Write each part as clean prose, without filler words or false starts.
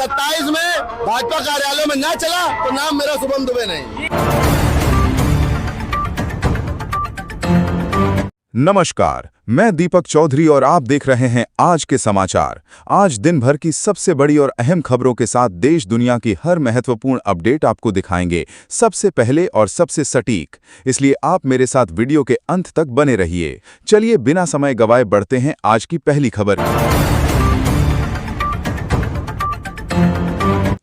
27 में भाजपा कार्यालयों में ना चला तो नाम मेरा शुभम दुबे नहीं। नमस्कार, मैं दीपक चौधरी और आप देख रहे हैं आज के समाचार। आज दिन भर की सबसे बड़ी और अहम खबरों के साथ देश दुनिया की हर महत्वपूर्ण अपडेट आपको दिखाएंगे, सबसे पहले और सबसे सटीक। इसलिए आप मेरे साथ वीडियो के अंत तक बने रहिए। चलिए बिना समय गवाए बढ़ते हैं आज की पहली खबर।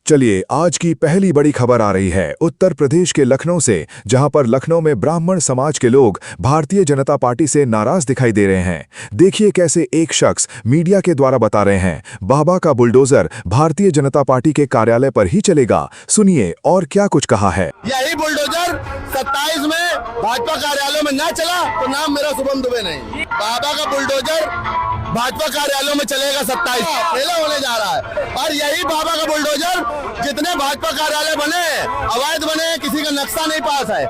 चलिए आज की पहली बड़ी खबर आ रही है उत्तर प्रदेश के लखनऊ से, जहां पर लखनऊ में ब्राह्मण समाज के लोग भारतीय जनता पार्टी से नाराज दिखाई दे रहे हैं। देखिए कैसे एक शख्स मीडिया के द्वारा बता रहे हैं बाबा का बुलडोजर भारतीय जनता पार्टी के कार्यालय पर ही चलेगा। सुनिए और क्या कुछ कहा है। यही बुलडोजर 27 में भाजपा कार्यालयों में ना चला तो नाम मेरा शुभम दुबे नहीं। बाबा का बुलडोजर भाजपा कार्यालयों में चलेगा 27 पहला होने जा रहा है। और यही बाबा का बुलडोजर जितने भाजपा कार्यालय बने अवैध बने, किसी का नक्शा नहीं पास है।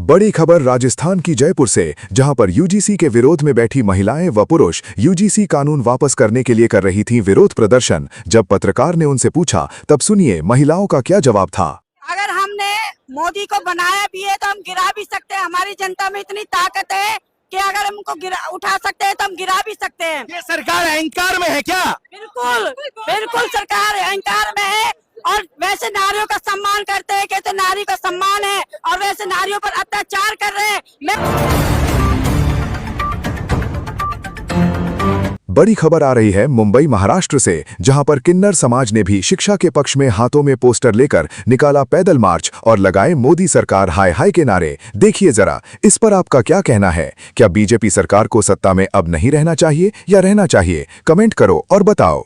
बड़ी खबर राजस्थान की जयपुर से, जहां पर यूजीसी के विरोध में बैठी महिलाएं व पुरुष यूजीसी कानून वापस करने के लिए कर रही थीं विरोध प्रदर्शन। जब पत्रकार ने उनसे पूछा तब सुनिए महिलाओं का क्या जवाब था। अगर हमने मोदी को बनाया भी है तो हम गिरा भी सकते हैं। हमारी जनता में इतनी ताकत है कि अगर हमको उठा सकते हैं तो हम गिरा भी सकते हैं। ये सरकार अहंकार में है क्या? बिल्कुल बिल्कुल सरकार अहंकार में है। और वैसे नारियों का सम्मान करते हैं, कहते नारी का सम्मान है, और वैसे नारियों पर अत्याचार कर रहे हैं। बड़ी खबर आ रही है मुंबई महाराष्ट्र से, जहां पर किन्नर समाज ने भी शिक्षा के पक्ष में हाथों में पोस्टर लेकर निकाला पैदल मार्च और लगाए मोदी सरकार हाय हाय के नारे। देखिए जरा इस पर आपका क्या कहना है। क्या बीजेपी सरकार को सत्ता में अब नहीं रहना चाहिए या रहना चाहिए? कमेंट करो और बताओ।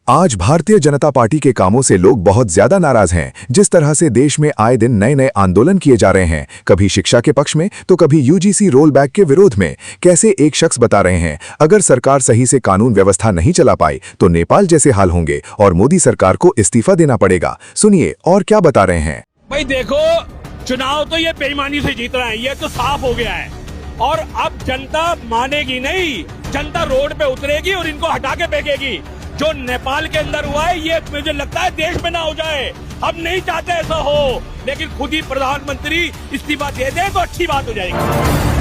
आज भारतीय जनता पार्टी के कामों से लोग बहुत ज्यादा नाराज हैं। जिस तरह से देश में आए दिन नए नए आंदोलन किए जा रहे हैं, कभी शिक्षा के पक्ष में तो कभी यूजीसी रोल बैक के विरोध में। कैसे एक शख्स बता रहे हैं अगर सरकार सही से कानून व्यवस्था नहीं चला पाई तो नेपाल जैसे हाल होंगे और मोदी सरकार को इस्तीफा देना पड़ेगा। सुनिए और क्या बता रहे हैं। भाई देखो, चुनाव तो ये बेईमानी से जीत रहा है, ये तो साफ हो गया है। और अब जनता मानेगी नहीं, जनता रोड पे उतरेगी और इनको हटा के फेंकेगी। जो नेपाल के अंदर हुआ है ये मुझे लगता है देश में ना हो जाए। हम नहीं चाहते ऐसा हो, लेकिन खुद ही प्रधानमंत्री इस्तीफा दे दे तो अच्छी बात हो जाएगी।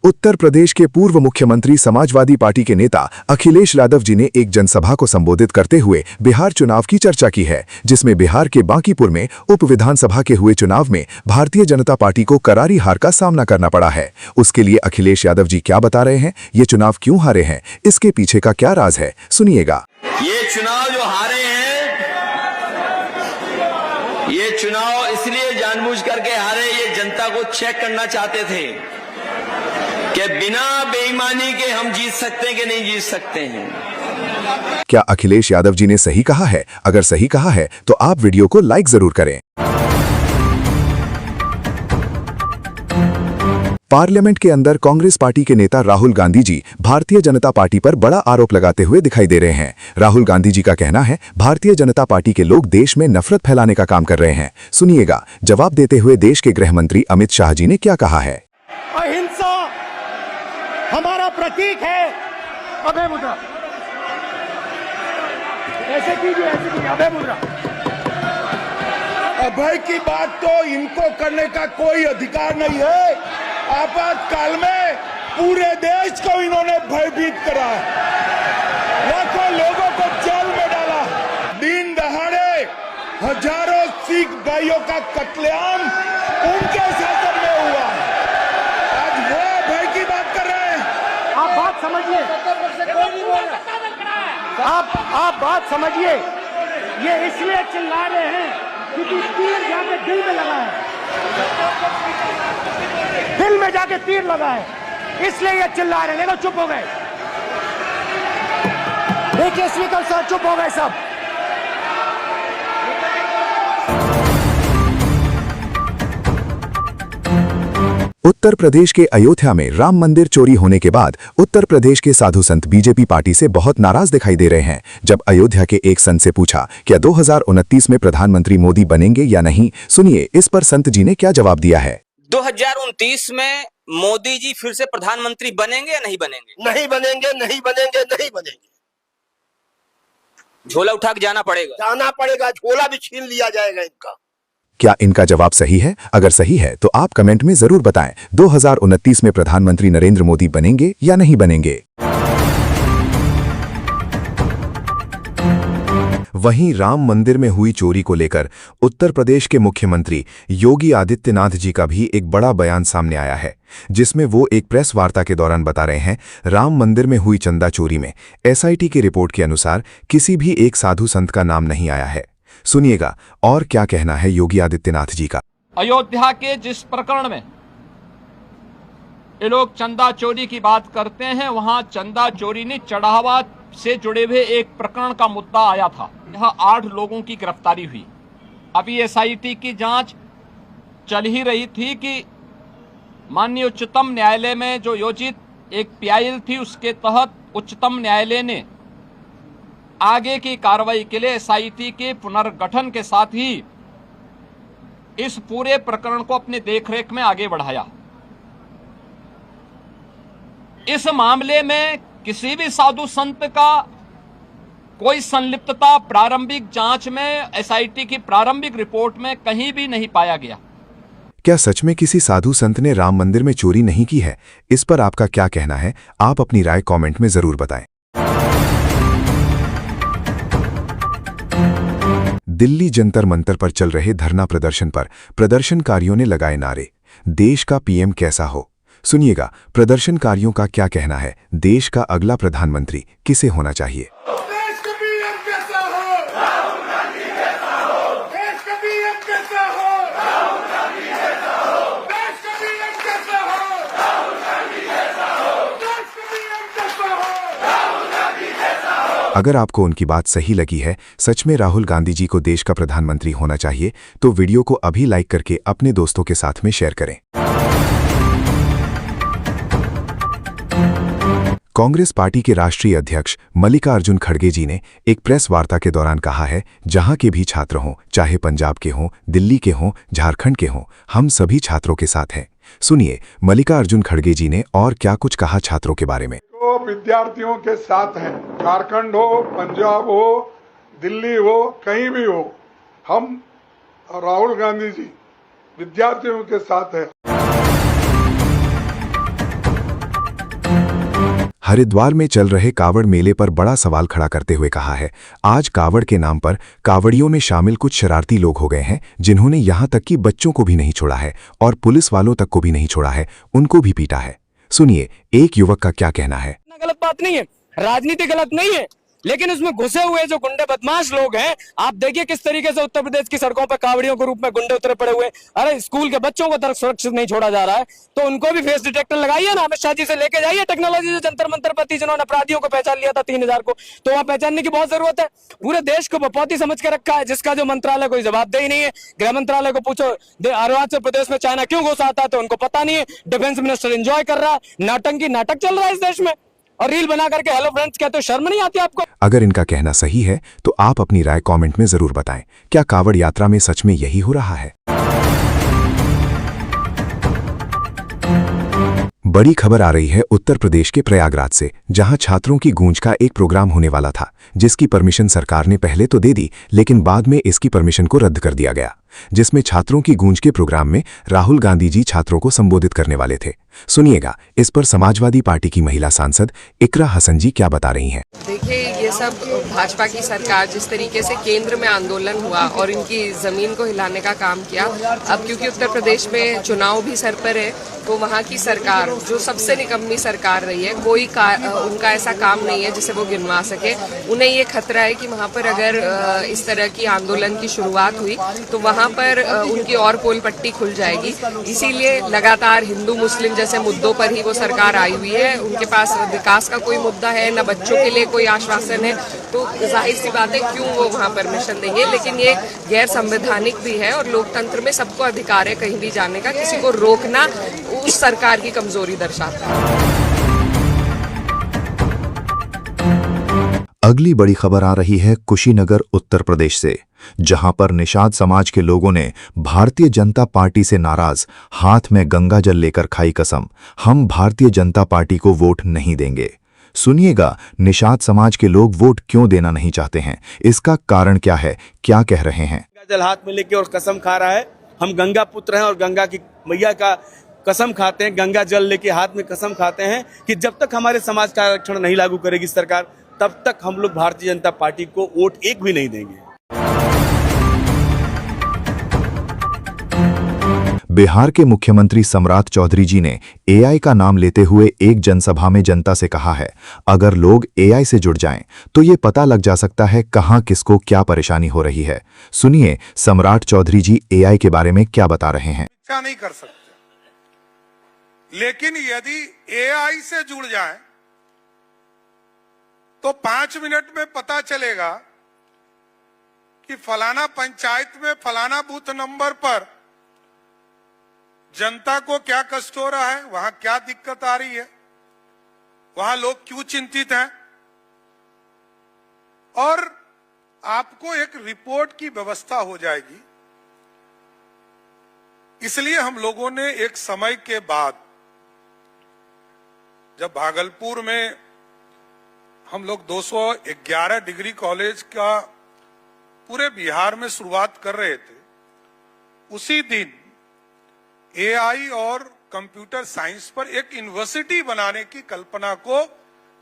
उत्तर प्रदेश के पूर्व मुख्यमंत्री समाजवादी पार्टी के नेता अखिलेश यादव जी ने एक जनसभा को संबोधित करते हुए बिहार चुनाव की चर्चा की है, जिसमें बिहार के बांकीपुर में उप विधानसभा के हुए चुनाव में भारतीय जनता पार्टी को करारी हार का सामना करना पड़ा है। उसके लिए अखिलेश यादव जी क्या बता रहे हैं, ये चुनाव क्यों हारे हैं, इसके पीछे का क्या राज है, सुनिएगा। ये चुनाव जो हारे हैं, ये चुनाव इसलिए जानबूझ करके हारे, ये जनता को चेक करना चाहते थे कि बिना बेईमानी के हम जीत सकते हैं कि नहीं जीत सकते हैं। क्या अखिलेश यादव जी ने सही कहा है? अगर सही कहा है तो आप वीडियो को लाइक जरूर करें। पार्लियामेंट के अंदर कांग्रेस पार्टी के नेता राहुल गांधी जी भारतीय जनता पार्टी पर बड़ा आरोप लगाते हुए दिखाई दे रहे हैं। राहुल गांधी जी का कहना है भारतीय जनता पार्टी के लोग देश में नफरत फैलाने का काम कर रहे हैं। सुनिएगा जवाब देते हुए देश के गृह मंत्री अमित शाह जी ने क्या कहा है। अहिंसा हमारा प्रतीक है। अभय मुद्रा ऐसे कीजिए, ऐसे कीजिए, अभय मुद्रा। अभय की बात तो इनको करने का कोई अधिकार नहीं है। आपातकाल में पूरे देश को इन्होंने भयभीत करा, लाखों लोगों को जेल में डाला। दिन दहाड़े हजारों सिख भाइयों का कत्लेआम उनके शासन में हुआ। आज वो अभय की बात कर रहे हैं। आप बात समझिए, आप बात समझिए। ये इसलिए चिल्ला रहे हैं क्योंकि तीर जाके दिल में लगा है, दिल में जाके तीर लगा है, इसलिए ये चिल्ला रहे हैं। देखो चुप हो गए, देखिए स्पीकर साहब चुप हो गए सब। उत्तर प्रदेश के अयोध्या में राम मंदिर चोरी होने के बाद उत्तर प्रदेश के साधु संत बीजेपी पार्टी से बहुत नाराज दिखाई दे रहे हैं। जब अयोध्या के एक संत से पूछा क्या 2029 में प्रधानमंत्री मोदी बनेंगे या नहीं, सुनिए इस पर संत जी ने क्या जवाब दिया है। 2029 में मोदी जी फिर से प्रधानमंत्री बनेंगे या नहीं बनेंगे? नहीं बनेंगे, नहीं बनेंगे, नहीं बनेंगे। झोला उठा के जाना पड़ेगा, झोला भी छीन लिया जाएगा इनका। क्या इनका जवाब सही है? अगर सही है तो आप कमेंट में जरूर बताएं 2029 में प्रधानमंत्री नरेंद्र मोदी बनेंगे या नहीं बनेंगे। वहीं राम मंदिर में हुई चोरी को लेकर उत्तर प्रदेश के मुख्यमंत्री योगी आदित्यनाथ जी का भी एक बड़ा बयान सामने आया है, जिसमें वो एक प्रेस वार्ता के दौरान बता रहे हैं राम मंदिर में हुई चंदा चोरी में एसआईटी की रिपोर्ट के अनुसार किसी भी एक साधु संत का नाम नहीं आया है। सुनिएगा और क्या कहना है योगी आदित्यनाथ जी का। अयोध्या के जिस प्रकरण में ये लोग चंदा चोरी की बात करते हैं, वहां चंदा चोरी ने चढ़ावा से जुड़े हुए एक प्रकरण का मुद्दा आया था। यहां 8 लोगों की गिरफ्तारी हुई। अभी एसआईटी की जांच चल ही रही थी कि माननीय उच्चतम न्यायालय में जो योजित एक पीआईएल थी, उसके तहत उच्चतम न्यायालय ने आगे की कार्रवाई के लिए एसआईटी के पुनर्गठन के साथ ही इस पूरे प्रकरण को अपने देखरेख में आगे बढ़ाया। इस मामले में किसी भी साधु संत का कोई संलिप्तता प्रारंभिक जांच में एसआईटी की प्रारंभिक रिपोर्ट में कहीं भी नहीं पाया गया। क्या सच में किसी साधु संत ने राम मंदिर में चोरी नहीं की है? इस पर आपका क्या कहना है? आप अपनी राय कमेंट में जरूर बताएं। दिल्ली जंतर मंतर पर चल रहे धरना प्रदर्शन पर प्रदर्शनकारियों ने लगाए नारे, देश का पीएम कैसा हो। सुनिएगा प्रदर्शनकारियों का क्या कहना है, देश का अगला प्रधानमंत्री किसे होना चाहिए। देश का पीएम कैसा हो, राहुल गांधी कैसा हो। देश का पीएम कैसा हो, राहुल गांधी कैसा हो। देश का पीएम कैसा हो, राहुल गांधी कैसा हो। देश का पीएम कैसा हो, राहुल गांधी कैसा हो। अगर आपको उनकी बात सही लगी है, सच में राहुल गांधी जी को देश का प्रधानमंत्री होना चाहिए, तो वीडियो को अभी लाइक करके अपने दोस्तों के साथ में शेयर करें। कांग्रेस पार्टी के राष्ट्रीय अध्यक्ष मल्लिकार्जुन खड़गे जी ने एक प्रेस वार्ता के दौरान कहा है, जहां के भी छात्र हों, चाहे पंजाब के हों, दिल्ली के हों, झारखंड के हों, हम सभी छात्रों के साथ हैं। सुनिए मल्लिकार्जुन खड़गे जी ने और क्या कुछ कहा छात्रों के बारे में। तो विद्यार्थियों के साथ हैं, झारखंड हो, पंजाब हो, दिल्ली हो, कहीं भी हो, हम राहुल गांधी जी विद्यार्थियों के साथ हैं। हरिद्वार में चल रहे कावड़ मेले पर बड़ा सवाल खड़ा करते हुए कहा है, आज कावड़ के नाम पर कावड़ियों में शामिल कुछ शरारती लोग हो गए हैं, जिन्होंने यहां तक कि बच्चों को भी नहीं छोड़ा है और पुलिस वालों तक को भी नहीं छोड़ा है, उनको भी पीटा है। सुनिए एक युवक का क्या कहना है। गलत बात नहीं है, राजनीति गलत नहीं है, लेकिन उसमें घुसे हुए जो गुंडे बदमाश लोग हैं, आप देखिए किस तरीके से उत्तर प्रदेश की सड़कों पर कावड़ियों के रूप में गुंडे उतरे पड़े हुए। अरे स्कूल के बच्चों को तक सुरक्षित नहीं छोड़ा जा रहा है, तो उनको भी फेस डिटेक्टर लगाइए ना, अमित शाह जी से लेके जाइए टेक्नोलॉजी से जंतर मंतर पर थी, जिन्होंने अपराधियों को पहचान लिया था 3000 को, तो वहां पहचानने की बहुत जरूरत है। पूरे देश को बपौती समझ के रखा है, जिसका जो मंत्रालय कोई जवाबदेही नहीं है। गृह मंत्रालय को पूछो अरुणाचल प्रदेश में चाइना क्यों घुस आता है, तो उनको पता नहीं है। डिफेंस मिनिस्टर एंजॉय कर रहा है, नाटक चल रहा है इस देश में, और रील बना करके हेलो फ्रेंड्स कहते हो, शर्म नहीं आती आपको? अगर इनका कहना सही है तो आप अपनी राय कमेंट में जरूर बताएं। क्या कावड़ यात्रा में सच में यही हो रहा है? बड़ी खबर आ रही है उत्तर प्रदेश के प्रयागराज से, जहां छात्रों की गूंज का एक प्रोग्राम होने वाला था, जिसकी परमिशन सरकार ने पहले तो दे दी, लेकिन बाद में इसकी परमिशन को रद्द कर दिया गया, जिसमें छात्रों की गूंज के प्रोग्राम में राहुल गांधी जी छात्रों को संबोधित करने वाले थे। सुनिएगा इस पर समाजवादी पार्टी की महिला सांसद इकरा हसन जी क्या बता रही हैं। देखिए ये सब भाजपा की सरकार जिस तरीके से केंद्र में आंदोलन हुआ और इनकी जमीन को हिलाने का काम किया, अब क्योंकि उत्तर प्रदेश में चुनाव भी सर पर है, तो वहाँ की सरकार जो सबसे निकम्मी सरकार रही है, कोई उनका ऐसा काम नहीं है जिसे वो गिनवा सके। उन्हें ये खतरा है कि वहाँ पर अगर इस तरह की आंदोलन की शुरुआत हुई तो वहाँ वहाँ पर उनकी और पोल पट्टी खुल जाएगी। इसीलिए लगातार हिंदू मुस्लिम जैसे मुद्दों पर ही वो सरकार आई हुई है। उनके पास विकास का कोई मुद्दा है न, बच्चों के लिए कोई आश्वासन है, तो जाहिर सी बात है क्यों वो वहाँ परमिशन देंगे। लेकिन ये गैर संवैधानिक भी है और लोकतंत्र में सबको अधिकार है कहीं भी जाने का। किसी को रोकना उस सरकार की कमजोरी दर्शाता है। अगली बड़ी खबर आ रही है कुशीनगर उत्तर प्रदेश से, जहां पर निषाद समाज के लोगों ने भारतीय जनता पार्टी से नाराज हाथ में गंगा जल लेकर खाई कसम, हम भारतीय जनता पार्टी को वोट नहीं देंगे। सुनिएगा निषाद समाज के लोग वोट क्यों देना नहीं चाहते हैं, इसका कारण क्या है, क्या कह रहे हैं। जल हाथ में लेके और कसम खा रहा है, हम गंगा पुत्र हैं और गंगा की मैया का कसम खाते हैं, गंगा जल लेके हाथ में कसम खाते हैं कि जब तक हमारे समाज का आरक्षण नहीं लागू करेगी सरकार, तब तक हम लोग भारतीय जनता पार्टी को वोट एक भी नहीं देंगे। बिहार के मुख्यमंत्री सम्राट चौधरी जी ने एआई का नाम लेते हुए एक जनसभा में जनता से कहा है, अगर लोग एआई से जुड़ जाएं तो ये पता लग जा सकता है कहां किसको क्या परेशानी हो रही है। सुनिए सम्राट चौधरी जी एआई के बारे में क्या बता रहे हैं। इच्छा नहीं कर सकते, लेकिन यदि एआई से जुड़ जाएं तो 5 मिनट में पता चलेगा कि फलाना पंचायत में फलाना बूथ नंबर पर जनता को क्या कष्ट हो रहा है, वहां क्या दिक्कत आ रही है, वहां लोग क्यों चिंतित हैं, और आपको एक रिपोर्ट की व्यवस्था हो जाएगी। इसलिए हम लोगों ने एक समय के बाद, जब भागलपुर में हम लोग 211 डिग्री कॉलेज का पूरे बिहार में शुरुआत कर रहे थे, उसी दिन एआई और कंप्यूटर साइंस पर एक यूनिवर्सिटी बनाने की कल्पना को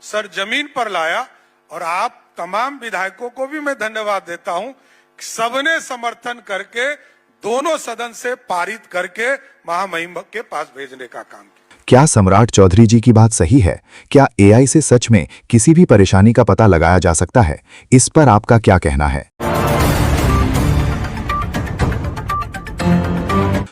सरजमीन पर लाया। और आप तमाम विधायकों को भी मैं धन्यवाद देता हूं, सबने समर्थन करके दोनों सदन से पारित करके महामहिम के पास भेजने का काम किया। क्या सम्राट चौधरी जी की बात सही है? क्या एआई से सच में किसी भी परेशानी का पता लगाया जा सकता है? इस पर आपका क्या कहना है?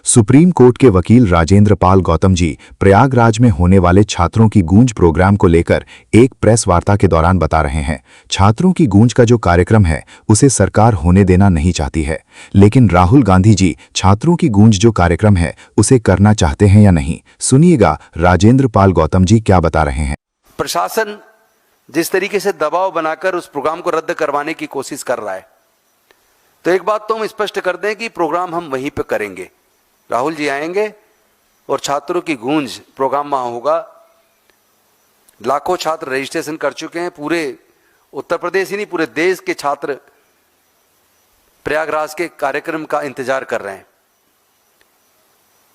सुप्रीम कोर्ट के वकील राजेंद्र पाल गौतम जी प्रयागराज में होने वाले छात्रों की गूंज प्रोग्राम को लेकर एक प्रेस वार्ता के दौरान बता रहे हैं, छात्रों की गूंज का जो कार्यक्रम है उसे सरकार होने देना नहीं चाहती है, लेकिन राहुल गांधी जी छात्रों की गूंज जो कार्यक्रम है उसे करना चाहते हैं या नहीं। सुनिएगा राजेंद्र पाल गौतम जी क्या बता रहे हैं। प्रशासन जिस तरीके से दबाव बनाकर उस प्रोग्राम को रद्द करवाने की कोशिश कर रहा है, तो एक बात तो हम स्पष्ट कर दें कि प्रोग्राम हम वहीं पे करेंगे। राहुल जी आएंगे और छात्रों की गूंज प्रोग्राम वहां होगा। लाखों छात्र रजिस्ट्रेशन कर चुके हैं, पूरे उत्तर प्रदेश ही नहीं पूरे देश के छात्र प्रयागराज के कार्यक्रम का इंतजार कर रहे हैं।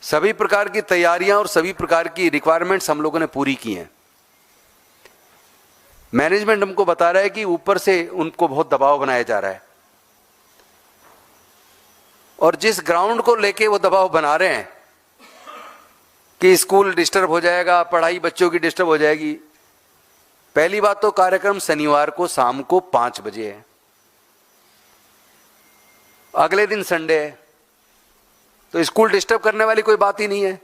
सभी प्रकार की तैयारियां और सभी प्रकार की रिक्वायरमेंट्स हम लोगों ने पूरी की हैं। मैनेजमेंट हमको बता रहा है कि ऊपर से उनको बहुत दबाव बनाया जा रहा है, और जिस ग्राउंड को लेके वो दबाव बना रहे हैं कि स्कूल डिस्टर्ब हो जाएगा, पढ़ाई बच्चों की डिस्टर्ब हो जाएगी। पहली बात तो कार्यक्रम शनिवार को शाम को 5 बजे है, अगले दिन संडे है, तो स्कूल डिस्टर्ब करने वाली कोई बात ही नहीं है।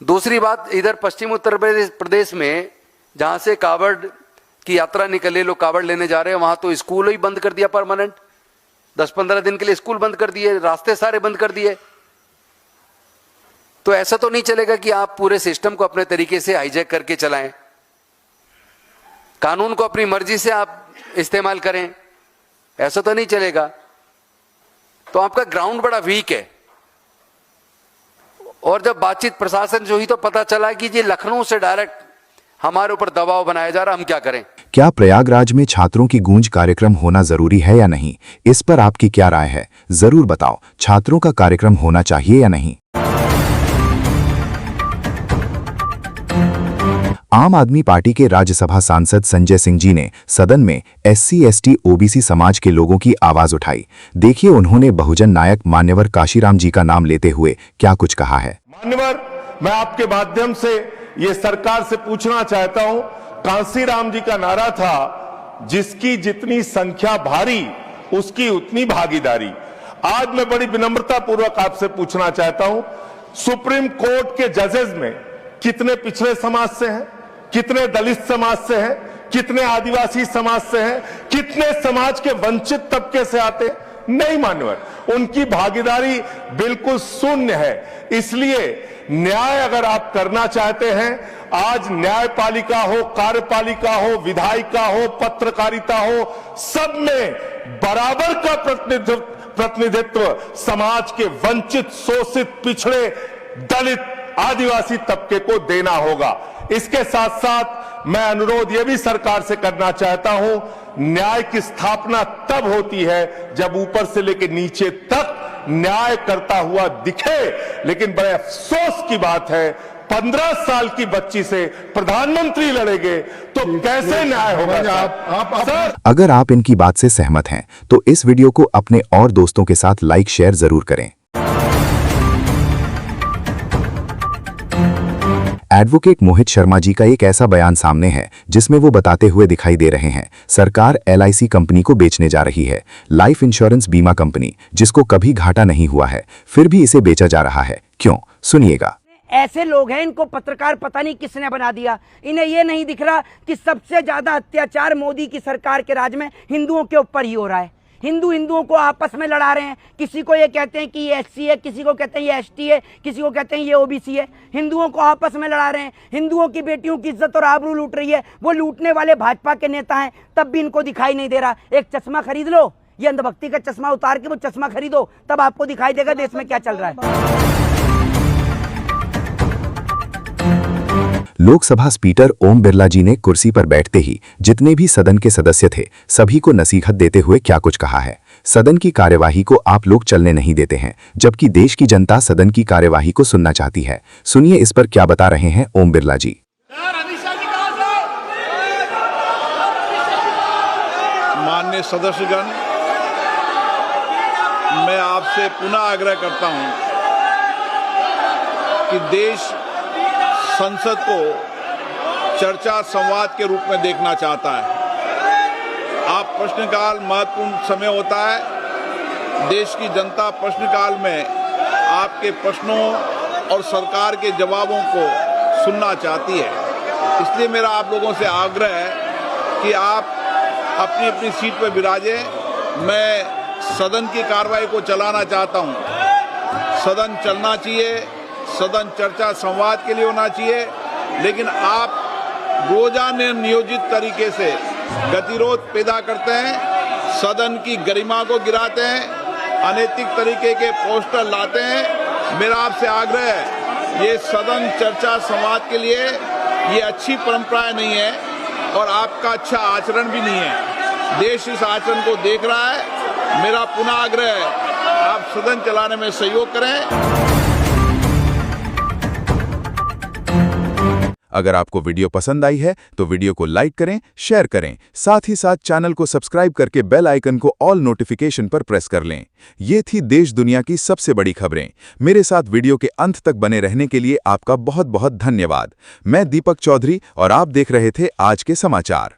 दूसरी बात, इधर पश्चिम उत्तर प्रदेश में जहां से कावड़ की यात्रा निकले, लोग कावड़ लेने जा रहे हैं, वहां तो स्कूल ही बंद कर दिया परमानेंट। 10-15 दिन के लिए स्कूल बंद कर दिए, रास्ते सारे बंद कर दिए। तो ऐसा तो नहीं चलेगा कि आप पूरे सिस्टम को अपने तरीके से हाईजैक करके चलाएं, कानून को अपनी मर्जी से आप इस्तेमाल करें, ऐसा तो नहीं चलेगा। तो आपका ग्राउंड बड़ा वीक है। और जब बातचीत प्रशासन जो हुई तो पता चला कि ये लखनऊ से डायरेक्ट हमारे ऊपर दबाव बनाया जा रहा, हम क्या करें। क्या प्रयागराज में छात्रों की गूंज कार्यक्रम होना जरूरी है या नहीं? इस पर आपकी क्या राय है, जरूर बताओ। छात्रों का कार्यक्रम होना चाहिए या नहीं? आम आदमी पार्टी के राज्यसभा सांसद संजय सिंह जी ने सदन में SC/ST OBC समाज के लोगों की आवाज उठाई। देखिए उन्होंने बहुजन नायक मान्यवर काशीराम जी का नाम लेते हुए क्या कुछ कहा है। मान्यवर, मैं आपके माध्यम से ये सरकार से पूछना चाहता हूं, कांसीराम जी का नारा था, जिसकी जितनी संख्या भारी उसकी उतनी भागीदारी। आज मैं बड़ी विनम्रता पूर्वक आपसे पूछना चाहता हूं, सुप्रीम कोर्ट के जजेस में कितने पिछड़े समाज से हैं, कितने दलित समाज से हैं, कितने आदिवासी समाज से हैं, कितने समाज के वंचित तबके से आते हैं? नहीं मान्यवर, उनकी भागीदारी बिल्कुल शून्य है। इसलिए न्याय अगर आप करना चाहते हैं, आज न्यायपालिका हो, कार्यपालिका हो, विधायिका हो, पत्रकारिता हो, सब में बराबर का प्रतिनिधित्व समाज के वंचित, शोषित, पिछड़े, दलित, आदिवासी तबके को देना होगा। इसके साथ साथ मैं अनुरोध यह भी सरकार से करना चाहता हूं, न्याय की स्थापना तब होती है जब ऊपर से लेकर नीचे तक न्याय करता हुआ दिखे। लेकिन बड़े अफसोस की बात है, 15 साल की बच्ची से प्रधानमंत्री लड़ेंगे तो कैसे न्याय होगा? सर, अगर आप इनकी बात से सहमत हैं तो इस वीडियो को अपने और दोस्तों के साथ लाइक शेयर जरूर करें। एडवोकेट मोहित शर्मा जी का एक ऐसा बयान सामने है जिसमें वो बताते हुए दिखाई दे रहे हैं, सरकार LIC कंपनी को बेचने जा रही है, लाइफ इंश्योरेंस बीमा कंपनी जिसको कभी घाटा नहीं हुआ है, फिर भी इसे बेचा जा रहा है। क्यों? सुनिएगा। ऐसे लोग हैं, इनको पत्रकार पता नहीं किसने बना दिया। इन्हें ये नहीं दिख रहा कि सबसे ज्यादा अत्याचार मोदी की सरकार के राज में हिंदुओं के ऊपर ही हो रहा है। हिंदुओं को आपस में लड़ा रहे हैं। किसी को ये कहते हैं कि ये SC है, किसी को कहते हैं ये ST है, किसी को कहते हैं ये OBC है। हिंदुओं को आपस में लड़ा रहे हैं। हिंदुओं की बेटियों की इज्जत और आबरू लूट रही है। वो लूटने वाले भाजपा के नेता हैं, तब भी इनको दिखाई नहीं दे रहा। एक चश्मा खरीद लो, ये अंधभक्ति का चश्मा उतार के वो चश्मा खरीदो, तब आपको दिखाई देगा देश में क्या चल रहा है। लोकसभा स्पीकर ओम बिरला जी ने कुर्सी पर बैठते ही जितने भी सदन के सदस्य थे सभी को नसीहत देते हुए क्या कुछ कहा है। सदन की कार्यवाही को आप लोग चलने नहीं देते हैं, जबकि देश की जनता सदन की कार्यवाही को सुनना चाहती है। सुनिए इस पर क्या बता रहे हैं ओम बिरला जी। माननीय सदस्यगण, मैं आपसे पुनः आग्रह करता हूं कि देश संसद को चर्चा संवाद के रूप में देखना चाहता है। आप प्रश्नकाल महत्वपूर्ण समय होता है। देश की जनता प्रश्नकाल में आपके प्रश्नों और सरकार के जवाबों को सुनना चाहती है। इसलिए मेरा आप लोगों से आग्रह है कि आप अपनी अपनी सीट पर विराजें। मैं सदन की कार्रवाई को चलाना चाहता हूं। सदन चलना चाहिए, सदन चर्चा संवाद के लिए होना चाहिए, लेकिन आप रोजाना नियोजित तरीके से गतिरोध पैदा करते हैं, सदन की गरिमा को गिराते हैं, अनैतिक तरीके के पोस्टर लाते हैं। मेरा आपसे आग्रह है, ये सदन चर्चा संवाद के लिए ये अच्छी परंपराएं नहीं है और आपका अच्छा आचरण भी नहीं है। देश इस आचरण को देख रहा है। मेरा पुनः आग्रह है, आप सदन चलाने में सहयोग करें। अगर आपको वीडियो पसंद आई है तो वीडियो को लाइक करें, शेयर करें, साथ ही साथ चैनल को सब्सक्राइब करके बेल आइकन को ऑल नोटिफिकेशन पर प्रेस कर लें। ये थी देश दुनिया की सबसे बड़ी खबरें। मेरे साथ वीडियो के अंत तक बने रहने के लिए आपका बहुत बहुत धन्यवाद। मैं दीपक चौधरी और आप देख रहे थे आज के समाचार।